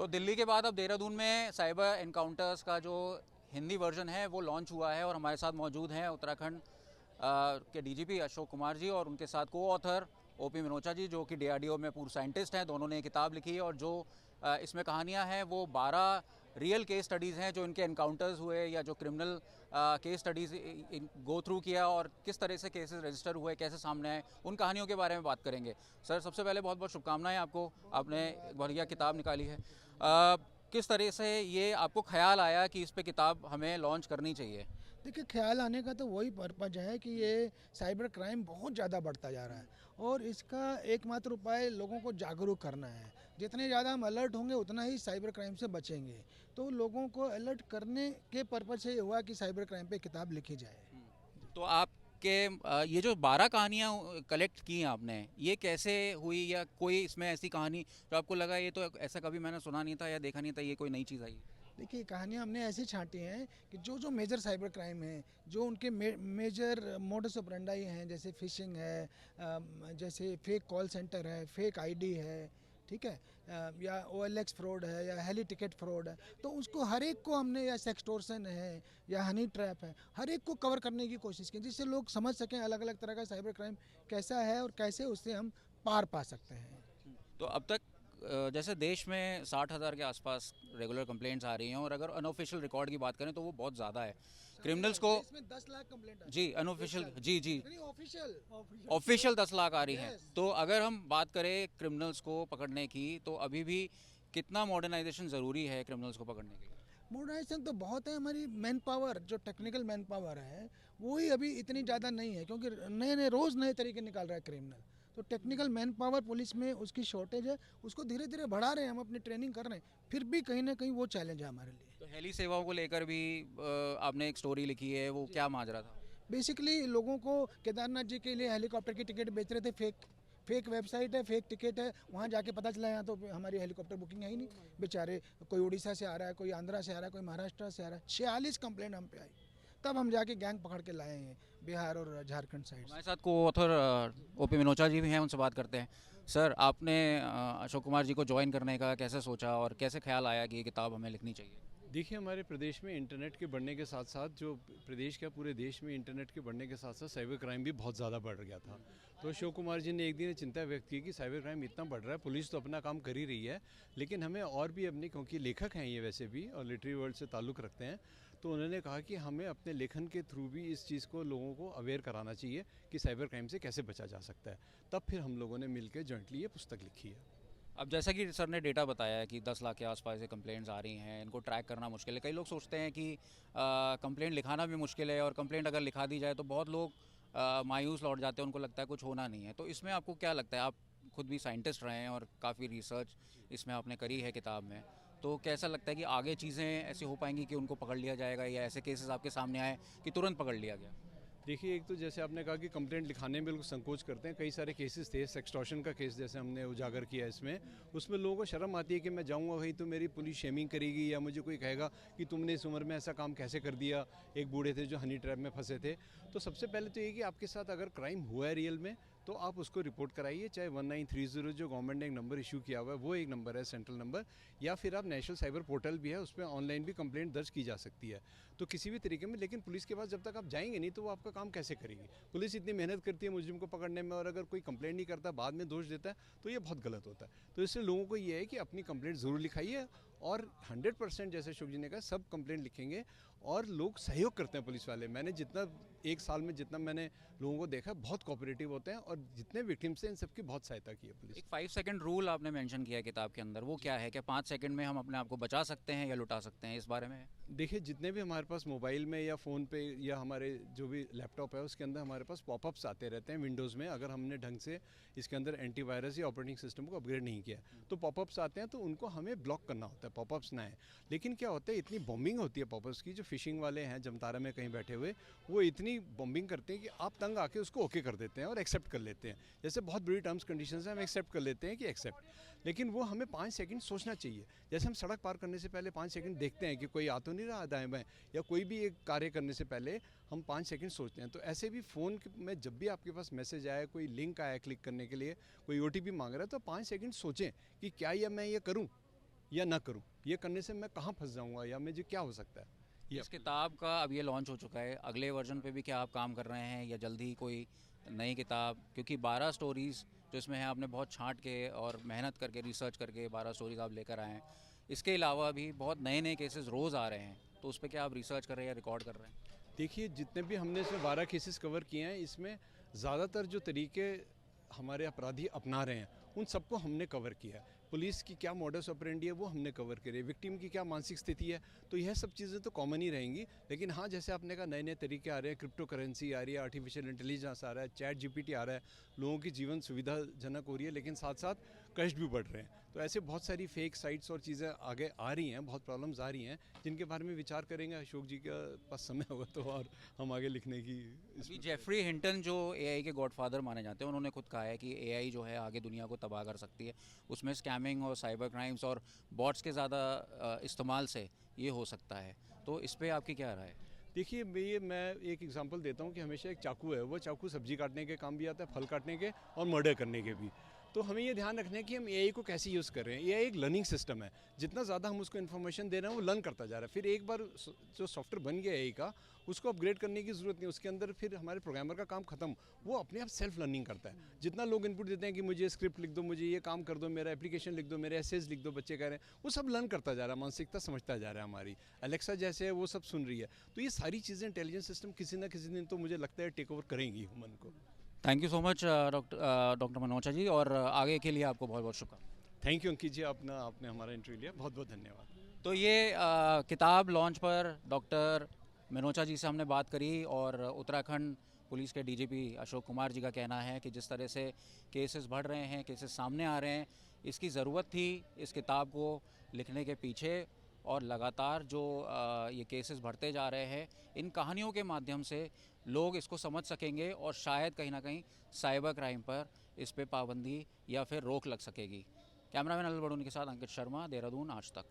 तो दिल्ली के बाद अब देहरादून में साइबर एनकाउंटर्स का जो हिंदी वर्जन है वो लॉन्च हुआ है और हमारे साथ मौजूद हैं उत्तराखंड के डीजीपी अशोक कुमार जी और उनके साथ को ऑथर ओपी मिनोचा जी, जो कि डीआरडीओ में पूर्व साइंटिस्ट हैं। दोनों ने ये किताब लिखी है और जो इसमें कहानियां हैं वो 12 रियल केस स्टडीज़ हैं जो इनके एनकाउंटर्स हुए या जो criminal case studies go through किया और किस तरह से केसेस रजिस्टर हुए, कैसे सामने आए, उन कहानियों के बारे में बात करेंगे। सर, सबसे पहले बहुत बहुत शुभकामनाएं आपको, आपने एक बढ़िया किताब निकाली है। किस तरह से ये आपको ख्याल आया कि इस पे किताब हमें लॉन्च करनी चाहिए? देखिए, ख्याल आने का तो वही पर्पज है कि ये साइबर क्राइम बहुत ज़्यादा बढ़ता जा रहा है और इसका एकमात्र उपाय लोगों को जागरूक करना है। जितने ज़्यादा हम अलर्ट होंगे उतना ही साइबर क्राइम से बचेंगे। तो लोगों को अलर्ट करने के पर्पज से ये हुआ कि साइबर क्राइम पे किताब लिखी जाए। तो आपके ये जो 12 कहानियाँ कलेक्ट की हैं आपने, ये कैसे हुई, या कोई इसमें ऐसी कहानी जो आपको लगा ये तो ऐसा कभी मैंने सुना नहीं था या देखा नहीं था, ये कोई नई चीज़ आई है? देखिए, कहानियाँ हमने ऐसी छांटी हैं कि जो जो मेजर साइबर क्राइम हैं, जो उनके मेजर मोडस ऑपरेंडाई हैं, जैसे फिशिंग है, जैसे फेक कॉल सेंटर है, फेक आईडी है, ठीक है, या ओएलएक्स फ्रॉड है या हेली टिकट फ्रॉड है, तो उसको हर एक को हमने, या सेक्सटोर्सन है या हनी ट्रैप है, हर एक को कवर करने की कोशिश की जिससे लोग समझ सकें अलग अलग तरह का साइबर क्राइम कैसा है और कैसे उससे हम पार पा सकते हैं। तो अब तक जैसे देश में 60,000 के आसपास रेगुलर कंप्लेंट्स आ रही हैं और अगर अनऑफिशियल रिकॉर्ड की बात करें तो वो बहुत ज़्यादा है क्रिमिनल्स को। इसमें 10 लाख कंप्लेंट जी, आती है एक अनऑफिशियल, साल में। जी जी, नहीं, ऑफिशियल। ऑफिशियल 10 लाख आ रही हैं। यस। तो अगर हम बात करें क्रिमिनल्स को पकड़ने की, तो अभी भी कितना मॉडर्नाइजेशन ज़रूरी है क्रिमिनल्स को पकड़ने के लिए? मॉडर्नाइजेशन तो बहुत है, हमारी मैन पावर जो टेक्निकल मैन पावर है वो ही अभी इतनी ज़्यादा नहीं है, क्योंकि नए नए रोज़ नए तरीके निकाल रहा है क्रिमिनल। तो टेक्निकल मैन पावर पुलिस में उसकी शॉर्टेज है, उसको धीरे धीरे बढ़ा रहे हैं, हम अपनी ट्रेनिंग कर रहे हैं, फिर भी कहीं ना कहीं वो चैलेंज है हमारे लिए। तो हेली सेवाओं को लेकर भी आपने एक स्टोरी लिखी है, वो क्या माजरा था? बेसिकली लोगों को केदारनाथ जी के लिए हेलीकॉप्टर की टिकट बेच रहे थे, फेक फेक वेबसाइट है, फेक टिकट है, वहाँ जाके पता चला यहाँ तो हमारी हेलीकॉप्टर बुकिंग है ही नहीं। बेचारे, कोई उड़ीसा से आ रहा है, कोई आंध्रा से आ रहा है, कोई महाराष्ट्र से आ रहा है, 46 कंप्लेंट हम पे आई। तब हम जाके गैंग पकड़ के लाए हैं बिहार और झारखंड साइड हमारे से। साथ को ऑथर ओपी मिनोचा जी भी हैं, उनसे बात करते हैं। सर, आपने अशोक कुमार जी को ज्वाइन करने का कैसे सोचा और कैसे ख्याल आया कि ये किताब हमें लिखनी चाहिए? देखिए, हमारे प्रदेश में इंटरनेट के बढ़ने के साथ साथ जो प्रदेश क्या पूरे देश में इंटरनेट के बढ़ने के साथ साथ साइबर क्राइम भी बहुत ज़्यादा बढ़ गया था। तो अशोक कुमार जी ने एक दिन चिंता व्यक्त की कि साइबर क्राइम इतना बढ़ रहा है, पुलिस तो अपना काम कर ही रही है, लेकिन हमें और भी अपनी, क्योंकि लेखक हैं ये वैसे भी और लिटरेरी वर्ल्ड से ताल्लुक़ रखते हैं, तो उन्होंने कहा कि हमें अपने लेखन के थ्रू भी इस चीज़ को लोगों को अवेयर कराना चाहिए कि साइबर क्राइम से कैसे बचा जा सकता है। तब फिर हम लोगों ने मिलकर जॉइंटली ये पुस्तक लिखी है। अब जैसा कि सर ने डेटा बताया है कि 10 लाख के आसपास ये कंप्लेंट्स आ रही हैं, इनको ट्रैक करना मुश्किल है। कई लोग सोचते हैं कि कंप्लेंट लिखाना भी मुश्किल है और कंप्लेंट अगर लिखा दी जाए तो बहुत लोग मायूस लौट जाते हैं, उनको लगता है कुछ होना नहीं है। तो इसमें आपको क्या लगता है? आप खुद भी साइंटिस्ट रहे हैं और काफ़ी रिसर्च इसमें आपने करी है किताब में, तो कैसा लगता है कि आगे चीज़ें ऐसी हो पाएंगी कि उनको पकड़ लिया जाएगा, या ऐसे केसेस आपके सामने आए कि तुरंत पकड़ लिया गया? देखिए, एक तो जैसे आपने कहा कि कंप्लेंट लिखाने में बिल्कुल संकोच करते हैं, कई सारे केसेस थे, सेक्सटॉर्शन का केस जैसे हमने उजागर किया इसमें, उसमें लोगों को शर्म आती है कि मैं जाऊंगा वहीं तो मेरी पुलिस शेमिंग करेगी या मुझे कोई कहेगा कि तुमने इस उम्र में ऐसा काम कैसे कर दिया। एक बूढ़े थे जो हनी ट्रैप में फंसे थे। तो सबसे पहले तो ये कि आपके साथ अगर क्राइम हुआ है रियल में तो आप उसको रिपोर्ट कराइए, चाहे 1930 जो गवर्नमेंट ने एक नंबर इशू किया हुआ है वो एक नंबर है, सेंट्रल नंबर, या फिर आप नेशनल साइबर पोर्टल भी है, उस पर ऑनलाइन भी कंप्लेंट दर्ज की जा सकती है। तो किसी भी तरीके में, लेकिन पुलिस के पास जब तक आप जाएंगे नहीं तो वो आपका काम कैसे करेगी? पुलिस इतनी मेहनत करती है मुजरिम को पकड़ने में और अगर कोई कंप्लेंट नहीं करता, बाद में दोष देता है, तो ये बहुत गलत होता है। तो इससे लोगों को ये है कि अपनी कंप्लेंट ज़रूर लिखाइए और 100% जैसे अशोक जी ने कहा सब कंप्लेंट लिखेंगे और लोग सहयोग करते हैं पुलिस वाले। मैंने जितना एक साल में जितना मैंने लोगों को देखा, बहुत कोऑपरेटिव होते हैं और जितने विक्टिम्स हैं इन सबकी बहुत सहायता की है पुलिस। एक 5 सेकंड रूल आपने मेंशन किया है किताब के अंदर, वो क्या है? क्या 5 सेकंड में हम अपने आप को बचा सकते हैं या लुटा सकते हैं? इस बारे में? देखिए, जितने भी हमारे पास मोबाइल में या फ़ोन पे या हमारे जो भी लैपटॉप है उसके अंदर हमारे पास पॉपअप्स आते रहते हैं विंडोज़ में, अगर हमने ढंग से इसके अंदर एंटीवायरस या ऑपरेटिंग सिस्टम को अपग्रेड नहीं किया तो पॉपअप्स आते हैं, तो उनको हमें ब्लॉक करना होता है, पॉपअप्स ना आए। लेकिन क्या होता है, इतनी बॉम्बिंग होती है पॉपअप्स की, जो फिशिंग वाले हैं जमतारा में कहीं बैठे हुए, वो इतनी बॉम्बिंग करते हैं कि आप तंग आके उसको ओके कर देते हैं और एक्सेप्ट कर लेते हैं। जैसे बहुत बुरी टर्म्स कंडीशंस हैं, हम एक्सेप्ट कर लेते हैं कि एक्सेप्ट, लेकिन वो हमें 5 सेकंड सोचना चाहिए। जैसे हम सड़क पार करने से पहले 5 सेकंड देखते हैं कि कोई आ तो नहीं रहा दाएं बाएं, या कोई भी एक कार्य करने से पहले हम 5 सेकंड सोचते हैं। तो ऐसे भी फ़ोन में जब भी आपके पास मैसेज आया, कोई लिंक आया क्लिक करने के लिए, कोई ओटीपी मांग रहा है, तो 5 सेकंड सोचें कि क्या ये मैं ये करूं या ना करूँ, ये करने से मैं कहाँ फंस जाऊँगा या मुझे क्या हो सकता है। ये इस किताब का अब ये लॉन्च हो चुका है, अगले वर्जन पे भी क्या आप काम कर रहे हैं या जल्दी ही कोई नई किताब, क्योंकि 12 स्टोरीज़ जो इसमें है आपने बहुत छांट के और मेहनत करके रिसर्च करके 12 स्टोरीज़ आप लेकर आए हैं। इसके अलावा भी बहुत नए नए केसेस रोज़ आ रहे हैं, तो उस पर क्या आप रिसर्च कर रहे हैं या रिकॉर्ड कर रहे हैं? देखिए, जितने भी हमने इसमें 12 केसेस कवर किए हैं, इसमें ज़्यादातर जो तरीके हमारे अपराधी अपना रहे हैं उन सबको हमने कवर किया है। पुलिस की क्या मॉडस ऑपरेंडी है वो हमने कवर करी है, विक्टिम की क्या मानसिक स्थिति है, तो यह सब चीज़ें तो कॉमन ही रहेंगी। लेकिन हाँ, जैसे आपने कहा नए नए तरीके आ रहे हैं, क्रिप्टो करेंसी आ रही है, आर्टिफिशियल इंटेलिजेंस आ रहा है, चैट जीपीटी आ रहा है, लोगों की जीवन सुविधाजनक हो रही है, लेकिन साथ साथ कष्ट भी बढ़ रहे हैं। तो ऐसे बहुत सारी फेक साइट्स और चीज़ें आगे आ रही हैं, बहुत प्रॉब्लम्स आ रही हैं, जिनके बारे में विचार करेंगे। अशोक जी के पास समय होगा तो और हम आगे लिखने की अभी जेफरी हिंटन जो एआई के गॉडफादर माने जाते हैं, उन्होंने खुद कहा है कि एआई जो है आगे दुनिया को तबाह कर सकती है। उसमें स्कैमिंग और साइबर क्राइम्स और बॉट्स के ज़्यादा इस्तेमाल से ये हो सकता है, तो इस पर आपकी क्या राय है? देखिए, मैं एक एग्जांपल देता हूँ कि हमेशा एक चाकू है, वो चाकू सब्जी काटने के काम भी आता है, फल काटने के और मर्डर करने के भी। तो हमें ये ध्यान रखना है कि हम एआई को कैसे यूज़ कर रहे हैं। एआई एक लर्निंग सिस्टम है, जितना ज़्यादा हम उसको इन्फॉर्मेशन दे रहे हैं वो लर्न करता जा रहा है। फिर एक बार जो सॉफ्टवेयर बन गया एआई का, उसको अपग्रेड करने की ज़रूरत नहीं, उसके अंदर फिर हमारे प्रोग्रामर का काम खत्म, वो अपने आप सेल्फ लर्निंग करता है। जितना लोग इनपुट देते हैं कि मुझे स्क्रिप्ट लिख दो, मुझे ये काम कर दो, मेरा एप्लीकेशन लिख दो, मेरे एसेज लिख दो, बच्चे कह रहे हैं, वो सब लर्न करता जा रहा है, मानसिकता समझता जा रहा है हमारी। अलेक्सा जैसे है वो सब सुन रही है। तो ये सारी चीज़ें इंटेलिजेंस सिस्टम किसी ना किसी दिन तो मुझे लगता है टेक ओवर करेंगी ह्यूमन को। Thank you so much doctor Manocha ji, और आगे के लिए आपको बहुत बहुत शुभकामनाएं। थैंक यू अंकित जी, आपने हमारा इंटरव्यू लिया, बहुत बहुत धन्यवाद। तो ये किताब लॉन्च पर डॉक्टर मनोचा जी से हमने बात करी, और उत्तराखंड पुलिस के डीजीपी अशोक कुमार जी का कहना है कि जिस तरह से केसेस बढ़ रहे हैं, केसेस सामने आ रहे हैं, इसकी ज़रूरत थी इस किताब को लिखने के पीछे, और लगातार जो ये केसेस बढ़ते जा रहे हैं, इन कहानियों के माध्यम से लोग इसको समझ सकेंगे और शायद कहीं ना कहीं साइबर क्राइम पर इस पे पाबंदी या फिर रोक लग सकेगी। कैमरामैन अनिल बड़ूनी के साथ अंकित शर्मा, देहरादून, आज तक।